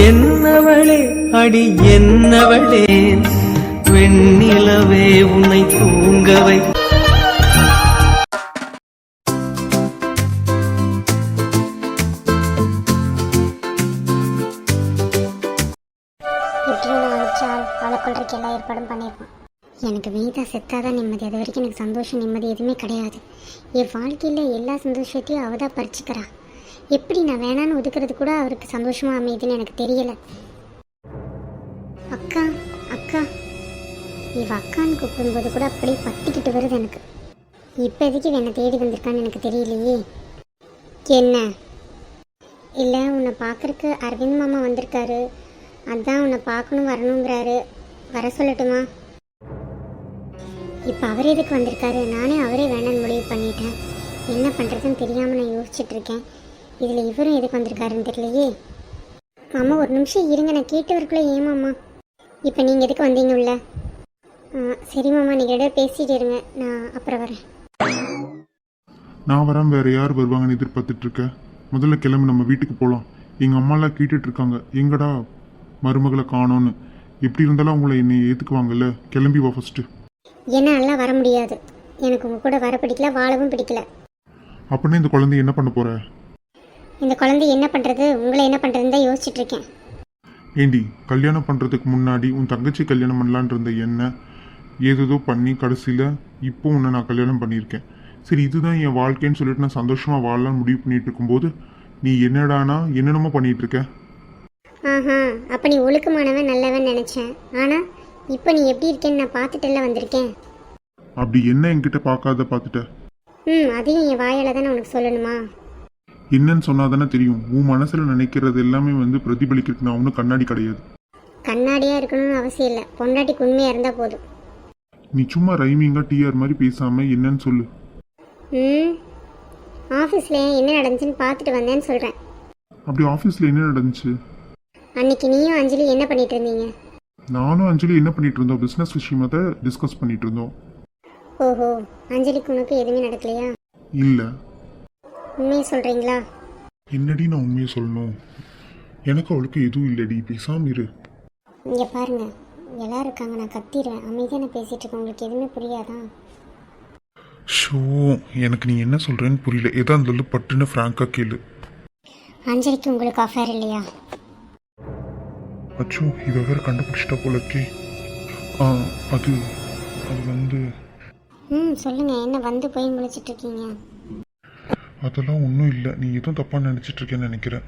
என்னவளே அடி என்னவளே வெண்ணிலவே உன்னை தூங்கவை. அவளை கொள்றதுக்கு எல்லா ஏற்பாடும் பண்ணியிருப்பான். எனக்கு மீதா செத்தாதான் நிம்மதி. அது வரைக்கும் எனக்கு சந்தோஷம் நிம்மதி எதுவுமே கிடையாது. என் வாழ்க்கையில் எல்லா சந்தோஷத்தையும் அவள் தான் பறிச்சுக்கிறா. எப்படி நான் வேணான்னு ஒதுக்குறது கூட அவருக்கு சந்தோஷமாக அமையுதுன்னு எனக்கு தெரியலை. அக்கா அக்கா இவ அக்கான்னு கூப்பிடும்போது கூட அப்படியே பத்திக்கிட்டு வருது எனக்கு. இப்போ எதுக்கு என்னை தேடி வந்திருக்கான்னு எனக்கு தெரியலையே. என்ன இல்லை, உன்னை பார்க்குறக்கு அரவிந்த் மாமா வந்திருக்காரு, அதான் உன்னை பார்க்கணும் வரணுங்கிறாரு, வர சொல்லட்டுமா? இப்போ அவர் எதுக்கு வந்திருக்காரு? நானே அவரே வேணான்னு முடிவு பண்ணிட்டேன். என்ன பண்ணுறதுன்னு தெரியாமல் நான் யோசிச்சுட்டு இருக்கேன். இதில் இவரும் எதுக்கு வந்திருக்காருன்னு தெரியலையே. மாமா ஒரு நிமிஷம் இருங்க, நான் கேட்டவருக்குள்ளே. ஏமாம்மா இப்போ நீங்கள் எதுக்கு வந்தீங்க உள்ள? சரி மாமா, நீங்கள் இடையே பேசிகிட்டு இருங்க, நான் அப்புறம் வரேன். நான் வரேன், வேறு யார் வருவாங்கன்னு எதிர்பார்த்துட்டு இருக்க? முதல்ல கிளம்பி நம்ம வீட்டுக்கு போகலாம். எங்கள் அம்மாலாம் கேட்டுட்டு இருக்காங்க, எங்கடா மருமகளை காணோன்னு. எப்படி இருந்தாலும் அவங்கள என்னை ஏற்றுக்குவாங்கல்ல. கிளம்பி வா ஃபஸ்ட்டு. என்னால் வர முடியாது. எனக்கு உங்கள் கூட வர பிடிக்கல, வாழவும் பிடிக்கல. அப்படின்னா இந்த குழந்தை என்ன பண்ண போற? இந்த குழந்தை என்ன பண்ணுறது, உங்களை என்ன பண்ணுறதுன்னு தான் யோசிச்சுட்டு இருக்கேன். ஏண்டி, கல்யாணம் பண்ணுறதுக்கு முன்னாடி உன் தங்கச்சி கல்யாணம் பண்ணலான் இருந்த என்ன ஏதோ பண்ணி கடைசியில் இப்போ உன்னை நான் கல்யாணம் பண்ணியிருக்கேன். சரி, இதுதான் என் வாழ்க்கைன்னு சொல்லிட்டு நான் சந்தோஷமாக வாழலான்னு முடிவு பண்ணிட்டு இருக்கும்போது நீ என்னடானா என்னென்னமோ பண்ணிட்டு இருக்க. ஆஹா, அப்போ நீ ஒழுக்கமானவன் நல்லவன் நினச்சேன். ஆனால் இப்போ நீ எப்படி இருக்கேன்னு நான் பார்த்துட்டுல வந்திருக்கேன். அப்படி என்ன என்கிட்ட பார்க்காத பார்த்துட்ட? அதையும் என் வாயால் தானே உனக்கு சொல்லணுமா? என்னன்னு சொன்னாதானே தெரியும். உன் மனசில் நினைக்கிறது எல்லாமே பிரதிபலிக்கிறதுக்கு நான் ஒன்றும் கண்ணாடி கிடையாது. கண்ணாடியாக இருக்கணும்னு அவசியம் இல்லை, பொண்டாட்டிக்கு உண்மையாக இருந்தால் போதும். நீ சும்மா ரைமிங்காக டிஆர் மாதிரி பேசாமல் என்னன்னு சொல்லு. ஆஃபீஸில் என்ன நடந்துச்சுன்னு பார்த்துட்டு வந்தேன்னு சொல்கிறேன். அப்படி ஆஃபீஸில் என்ன நடந்துச்சு? அன்னைக்கு நீயும் அஞ்சலி என்ன பண்ணிட்டு இருந்தீங்க? நானும் அஞ்சலி என்ன பண்ணிட்டு இருந்தோம், பிஸ்னஸ் விஷயமா தான் டிஸ்கஸ் பண்ணிட்டு இருந்தோம். ஓஹோ, அஞ்சலிக்கு உனக்கு எதுவுமே நடக்கலையா? இல்லை. உண்மையை சொல்கிறீங்களா? என்னடி நான் உண்மையை சொல்லணும்? எனக்கு அவளுக்கு எதுவும் இல்லடி, பேசாம இரு. இங்கே பாருங்க, எல்லாரும் இருக்காங்க, நான் கத்திடுறேன். அமைதியாக நான் பேசிகிட்டு இருக்கேன், உங்களுக்கு எதுவுமே புரியாதா? ஷோ, எனக்கு நீ என்ன சொல்கிறேன்னு புரியல. எதா இருந்தாலும் பட்டுன்னு ஃப்ராங்காக கேளு. அஞ்சலிக்கு உங்களுக்கு அஃபேர் இல்லையா? அச்சோ, இவ வேற கண்டுபிடிச்சிட்டா போலக்கே. அது சொல்லுங்க, என்ன வந்து போய் முழிச்சிட்டு இருக்கீங்க? அதெல்லாம் ஒன்றும் இல்லை, நீ எதுவும் தப்பாக நினச்சிட்டு இருக்கேன்னு நினைக்கிறேன்.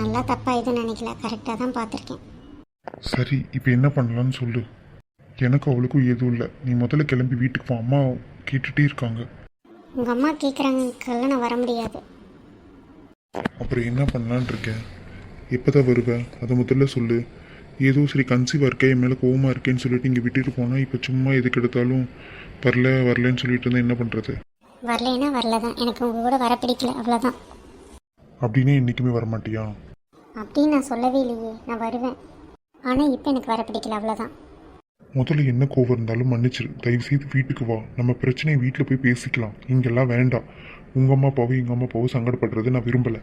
நல்லா தப்பாக எதுவும் நினைக்கல, கரெக்டாக தான் பார்த்துருக்கேன். சரி, இப்போ என்ன பண்ணலான்னு சொல்லு. எனக்கு அவளுக்கும் எதுவும் இல்லை, நீ முதல்ல கிளம்பி வீட்டுக்கு போ. அம்மா கேட்டுகிட்டே இருக்காங்க. உங்கள் அம்மா கேட்குறாங்கக்கெல்லாம் நான் வர முடியாது. அப்புறம் என்ன பண்ணலான் இருக்கேன்? எப்போ தான் வருவேன் அதை முதல்ல சொல்லு. ஏதோ சரி கன்சீவாக இருக்கேன், என் மேலே கோவமாக இருக்கேன்னு சொல்லிட்டு இங்கே விட்டுட்டு போனால் இப்போ சும்மா எதுக்கு எடுத்தாலும் வரலன்னு சொல்லிட்டு இருந்தால் என்ன பண்ணுறது? வரலைன்னா வரல தான், எனக்கு உங்கள் கூட வர பிடிக்கல, அவ்வளோதான். அப்படின்னே என்றைக்குமே வரமாட்டியா? அப்படின்னு நான் சொல்லவே இல்லையே, நான் வருவேன். ஆனால் இப்போ எனக்கு வர பிடிக்கல, அவ்வளோதான். முதல்ல என்ன கோவம் இருந்தாலும் மன்னிச்சிரு. தயவுசெய்து வீட்டுக்கு வா, நம்ம பிரச்சனையை வீட்டில் போய் பேசிக்கலாம். இங்கெல்லாம் வேண்டாம். உங்கள் அம்மா அப்பாவும் எங்கள் அம்மா அப்பாவும் சங்கடப்படுறது நான் விரும்பலை.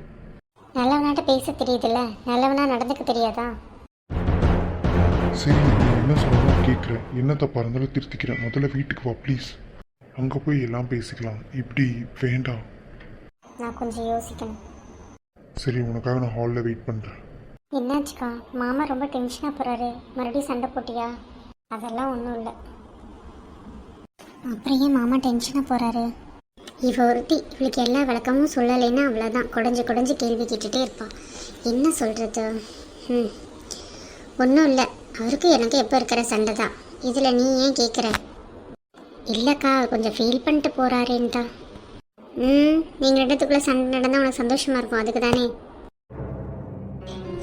நல்லவனாட்ட பேச தெரியுதுல்ல, நல்லவனா நடந்துக்க தெரியாதா? சரி, நீ என்ன சொல்லணும் கேட்குறேன். என்ன தப்பாக இருந்தாலும் திருத்திக்கிறேன். முதல்ல வீட்டுக்கு வா ப்ளீஸ். அங்கே போய் எல்லாம் பேசிக்கலாம். இப்படி வேண்டாம். நான் கொஞ்சம் யோசிக்கணும். சரி, உனக்காக நான் ஹாலில் வெயிட் பண்ணுறேன். என்னாச்சுக்கா, மாமா ரொம்ப டென்ஷனாக போகிறாரு, மறுபடியும் சண்டை போட்டியா? அதெல்லாம் ஒன்றும் இல்லை. அப்புறம் ஏன் மாமா டென்ஷனாக போகிறாரு? இவ ஒருத்தி, இவளுக்கு எல்லா விளக்கமும் சொல்லலைன்னா அவ்வளோதான், குடஞ்சி கேள்வி கேட்டுகிட்டே இருப்பான். என்ன சொல்கிறது? ஒன்றும் இல்லை, அவருக்கு எனக்கு எப்போ இருக்கிற சண்டை தான். இதில் நீ ஏன் கேட்குற? இல்லைக்கா, கொஞ்சம் ஃபீல் பண்ணிட்டு போகிறாரேன்ட்டா. நீங்கள் ரெண்டுத்துக்குள்ளே சண்டை நடந்தால் உனக்கு சந்தோஷமாக இருக்கும், அதுக்கு தானே.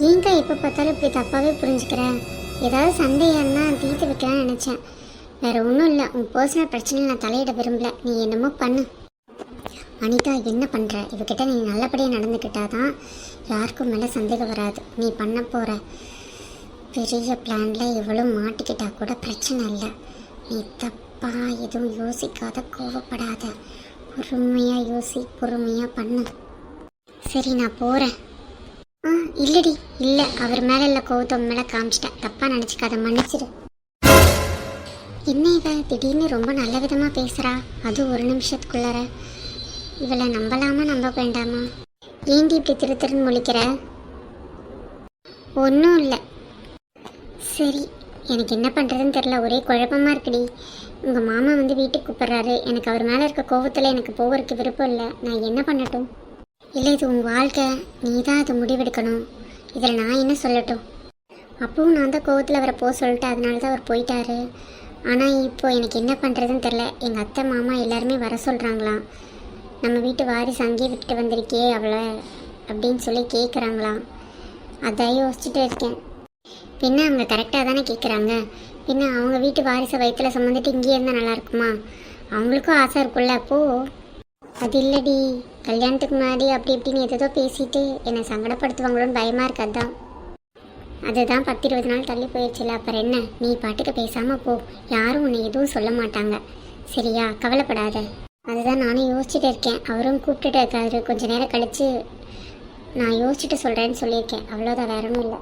ஏங்கா எப்போ பார்த்தாலும் இப்படி தப்பாகவே புரிஞ்சுக்கிறேன். ஏதாவது சண்டையானா தீர்த்து வைக்கலாம்னு நினச்சேன், வேறு ஒன்றும் இல்லை. உன் பர்சனல் பிரச்சனையில் நான் தலையிட விரும்பல, நீ என்னமோ பண்ணு. அனிதா, என்ன பண்ணுற? இவகிட்ட நீ நல்லபடியாக நடந்துக்கிட்டாதான் யாருக்கும் மேலே சந்தேகம் வராது. நீ பண்ண போகிற பெரிய பிளானில் எவ்வளோ மாட்டிக்கிட்டா கூட பிரச்சனை இல்லை. நீ தப்பாக எதுவும் யோசிக்காத, கோவப்படாத, பொறுமையாக யோசி, பொறுமையாக பண்ணு. சரி நான் போகிறேன். இல்லடி, இல்லை, அவர் மேலே இல்லை கோவத்தை உன் மேலே காமிச்சிட்டேன். தப்பாக நினச்சிக்காத, மன்னிச்சிடு. என்ன இவ திடீர்னு ரொம்ப நல்ல விதமாக பேசுகிறா, அதுவும் ஒரு நிமிஷத்துக்குள்ளார. இவளை நம்பலாமா நம்ப வேண்டாமா? ஏண்டி இப்படி திருன்னு முழிக்கிற? ஒன்றும் இல்லை. சரி, எனக்கு என்ன பண்ணுறதுன்னு தெரில, ஒரே குழப்பமாக இருக்குடி. உங்கள் மாமா வந்து வீட்டுக்கு கூப்பிட்றாரு. எனக்கு அவர் மேலே இருக்க கோவத்தில் எனக்கு போகிறதுக்கு விருப்பம் இல்லை. நான் என்ன பண்ணட்டும்? இல்லை, இது உன் வாழ்க்கை, நீ தான் அது முடிவெடுக்கணும். இதில் நான் என்ன சொல்லட்டும்? அப்பவும் நான் தான் கோவத்தில் அவரை போக சொல்லிட்டு அதனால தான் அவர் போயிட்டாரு. ஆனால் இப்போ எனக்கு என்ன பண்ணுறதுன்னு தெரில. எங்கள் அத்தை மாமா எல்லாருமே வர சொல்கிறாங்களாம். நம்ம வீட்டு வாரிசு அங்கேயே விட்டுட்டு வந்திருக்கே அவளை அப்படின்னு சொல்லி கேட்குறாங்களாம். அதான் யோசிச்சுட்டு இருக்கேன். பின்ன அவங்க கரெக்டாக தானே கேட்குறாங்க. பின்ன அவங்க வீட்டு வாரிசை வயிற்றில் சுமந்துட்டு இங்கேயே இருந்தால் நல்லா இருக்குமா? அவங்களுக்கும் ஆசை இருக்குல்ல. அப்போது அது இல்லடி, கல்யாணத்துக்கு முன்னாடி அப்படி இப்படின்னு எதோ பேசிட்டு என்னை சங்கடப்படுத்துவாங்களோன்னு பயமாக இருக்கு. அதுதான் 10-20 நாள் தள்ளி போயிடுச்சுல. அப்புறம் என்ன, நீ பாட்டுக்கு பேசாமல் போ. யாரும் உன்னை எதுவும் சொல்ல மாட்டாங்க, சரியா? கவலைப்படாத. அதுதான் நானும் யோசிச்சுட்டு இருக்கேன். அவரும் கூப்பிட்டுட்டு இருக்காரு. கொஞ்சம் நேரம் கழித்து நான் யோசிச்சுட்டு சொல்கிறேன்னு சொல்லியிருக்கேன். அவ்வளோதான், வேற ஒன்றும் இல்லை.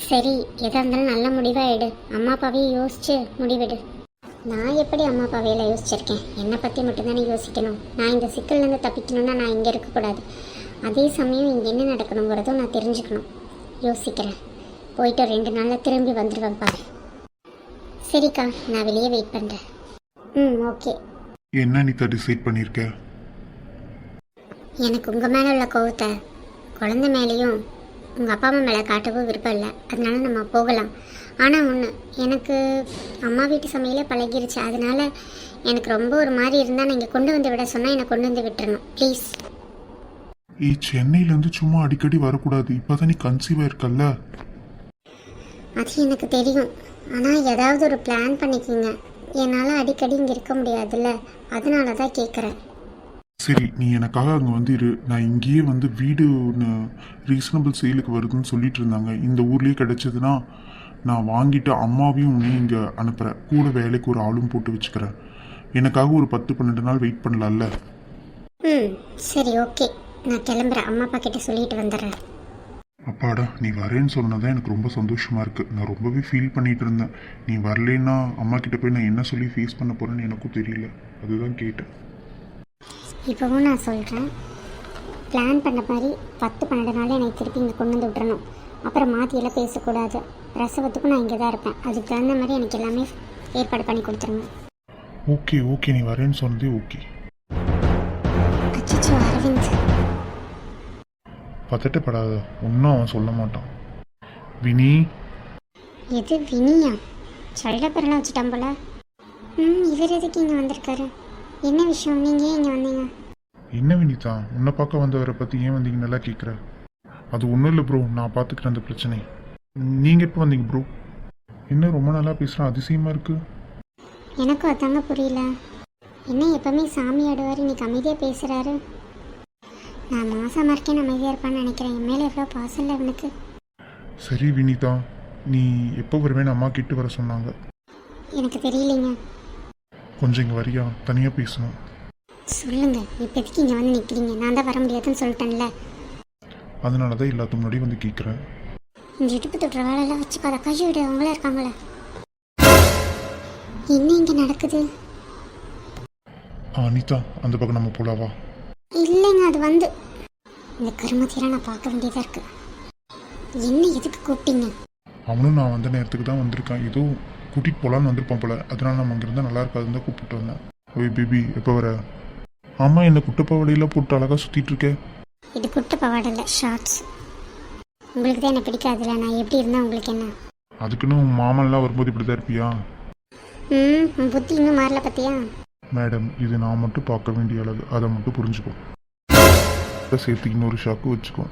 சரி, எதாக இருந்தாலும் நல்ல முடிவாக எடு. அம்மா அப்பாவையும் யோசிச்சு முடிவெடு. நான் எப்படி அம்மா அப்பாவையெல்லாம் யோசிச்சிருக்கேன்? என்னை பற்றி மட்டும்தானே யோசிக்கணும். நான் இந்த சிக்கல்லேருந்து தப்பிக்கணும்னா நான் இங்கே இருக்கக்கூடாது. அதே சமயம் இங்கே என்ன நடக்கணுங்கிறதும் நான் தெரிஞ்சுக்கணும். யோசிக்கிறேன். போயிட்டு 2 நாளில் திரும்பி வந்துடுவேன் பாரு. சரிக்கா, நான் வெளியே வெயிட் பண்ணுறேன். ஓகே. என்ன நீ டிசைட் பண்ணியிருக்க? எனக்கு உங்கள் மேலே உள்ள கோவத்தை குழந்தை மேலேயும் உங்கள் அப்பா அம்மா மேலே காட்டவும் விருப்பம் இல்லை. அதனால நம்ம போகலாம். ஆனால் ஒன்று, எனக்கு அம்மா வீட்டு சமையலே பழகிருச்சு. அதனால எனக்கு ரொம்ப ஒரு மாதிரி இருந்தால் நீங்கள் கொண்டு வந்து விட சொன்னால் என்னை கொண்டு வந்து விட்டுறணும் ப்ளீஸ். சென்னையிலேருந்து சும்மா அடிக்கடி வரக்கூடாது. இப்போ தான் நீ கன்சீவாக இருக்கல்ல. அது எனக்கு தெரியும். ஆனால் ஏதாவது ஒரு பிளான் பண்ணிக்கிங்க. என்னால் அடிக்கடி இங்கே இருக்க முடியாதுல்ல, அதனால தான் கேட்குறேன். சரி, நீ எனக்காக அங்கே வந்து இரு. நான் இங்கேயே வந்து வீடு ரீசனபிள் சேலுக்கு வருதுன்னு சொல்லிட்டு இருந்தாங்க. இந்த ஊர்லேயே கிடைச்சதுன்னா நான் வாங்கிட்டு அம்மாவையும் உன்னையும் இங்கே அனுப்புகிறேன். கூட வேலைக்கு ஒரு ஆளும் போட்டு வச்சுக்கிறேன். எனக்காக ஒரு 10-12 நாள் வெயிட் பண்ணலாம்ல? சரி, ஓகே. நான் கிளம்புறேன். அம்மா அப்பா கிட்ட சொல்லிட்டு வந்துடுறேன். அப்பாடா, நீ வரேன்னு சொன்னதான் எனக்கு ரொம்ப சந்தோஷமாக இருக்குது. நான் ரொம்பவே ஃபீல் பண்ணிகிட்டு இருந்தேன். நீ வரலேன்னா அம்மா கிட்ட போய் நான் என்ன சொல்லி ஃபேஸ் பண்ண போகிறேன்னு எனக்கும் தெரியல. அதுதான் கேட்டேன். இப்போவும் நான் சொல்கிறேன், பிளான் பண்ண மாதிரி 10-12 நாள் என்னை திருப்பி இங்கே கொண்டு வந்து விட்டுறணும். அப்புறம் மாற்றியெல்லாம் பேசக்கூடாது. பிரசவத்துக்கும் நான் இங்கே தான் இருப்பேன். அதுக்கு தகுந்த மாதிரி எனக்கு எல்லாமே ஏற்பாடு பண்ணி கொடுத்துருங்க. ஓகே, நீ வரேன்னு சொன்னதே ஓகே. அச்சோ அரவிந்த், பதட்டப்படாத, ஒன்றும் அவன் சொல்ல மாட்டான். வினி. எது வினியா? சைட பேரெல்லாம் வச்சுட்டான் போல. இவர் எதுக்கு இங்கே வந்திருக்காரு? என்ன விஷயம்? நீங்கள் இங்கே வந்தீங்க? என்ன வினிதா, உன்னை பார்க்க வந்தவரை பற்றி ஏன் வந்தீங்க நல்லா கேட்குற? அது ஒன்றும் இல்லை ப்ரோ, நான் பார்த்துக்கிறேன் அந்த பிரச்சனை. நீங்கள் எப்போ வந்தீங்க ப்ரோ? என்ன ரொம்ப நல்லா பேசுகிறேன், அதிசயமாக இருக்குது. எனக்கும் அதாங்க புரியல. என்ன எப்பவுமே சாமி ஆடுவார், இன்னைக்கு அமைதியாக பேசுகிறாரு. நான் மாசமாக இருக்கேன், அமைதியாக இருப்பான்னு நினைக்கிறேன். என் மேலே எவ்வளோ பாசம் இல்லை அவனுக்கு. சரி வினிதா, நீ எப்போ வருவேன்னு அம்மா கிட்ட வர சொன்னாங்க. எனக்கு தெரியலைங்க. கொஞ்சம் இங்கே வரியா, தனியாக பேசணும். சொல்லுங்க, இப்போதைக்கு இங்கே வந்து நிற்கிறீங்க. நான் தான் வர முடியாதுன்னு சொல்லிட்டேன்ல. அதனால தான் எல்லாத்துக்கு முன்னாடி வந்து கேட்குறேன். இந்த இடுப்பு தொட்டுற வேலையெல்லாம் வச்சுக்காத. கையை விடு, அவங்களே இருக்காங்களே. என்ன இங்கே நடக்குது? அனிதா, அந்த பக்கம் நம்ம போலாவா? இல்லைங்க, அது வந்து இந்த கருமத்தியெல்லாம் நான் பார்க்க வேண்டியதாக இருக்கு. என்ன எதுக்கு கூப்பிட்டீங்க? அவனும் நான் வந்த நேரத்துக்கு தான் வந்திருக்கான். ஏதோ கூட்டிகிட்டு போகலான்னு வந்திருப்பான் போல. அதனால நம்ம அங்கே இருந்தால் நல்லா இருக்காதுன்னு தான் கூப்பிட்டு வந்தேன். ஓய் பேபி, எப்போ வர? ஆமாம், இந்த குட்டப்பாவடையெல்லாம் போட்டு அழகாக சுற்றிட்டு இருக்கேன். இது குட்ட பவாடை இல்லை, ஷார்ட்ஸ். உங்களுக்கு தான் என்ன பிடிக்காதுல்ல. நான் எப்படி இருந்தால் உங்களுக்கு என்ன? அதுக்குன்னு உன் மாமன்லாம் வரும்போது இப்படி தான் இருப்பியா? உன் புத்தி இன்னும் மாறல பற்றியா? மேடம், இது நான் மட்டும் பார்க்க வேண்டிய அழகு, அதை மட்டும் புரிஞ்சுக்கோ. சேர்த்து இன்னொரு ஷாக்கு வச்சுக்கோ.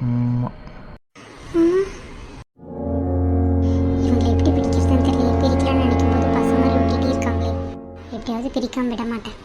இவங்களை எப்படி பிடிக்கிறதுன்னு தெரியல. பிரிக்கலாம்னு நினைக்கும் போது பசங்க மாதிரி விட்டுட்டே இருக்காங்களே. எப்படியாவது பிரிக்காம விட மாட்டேன்.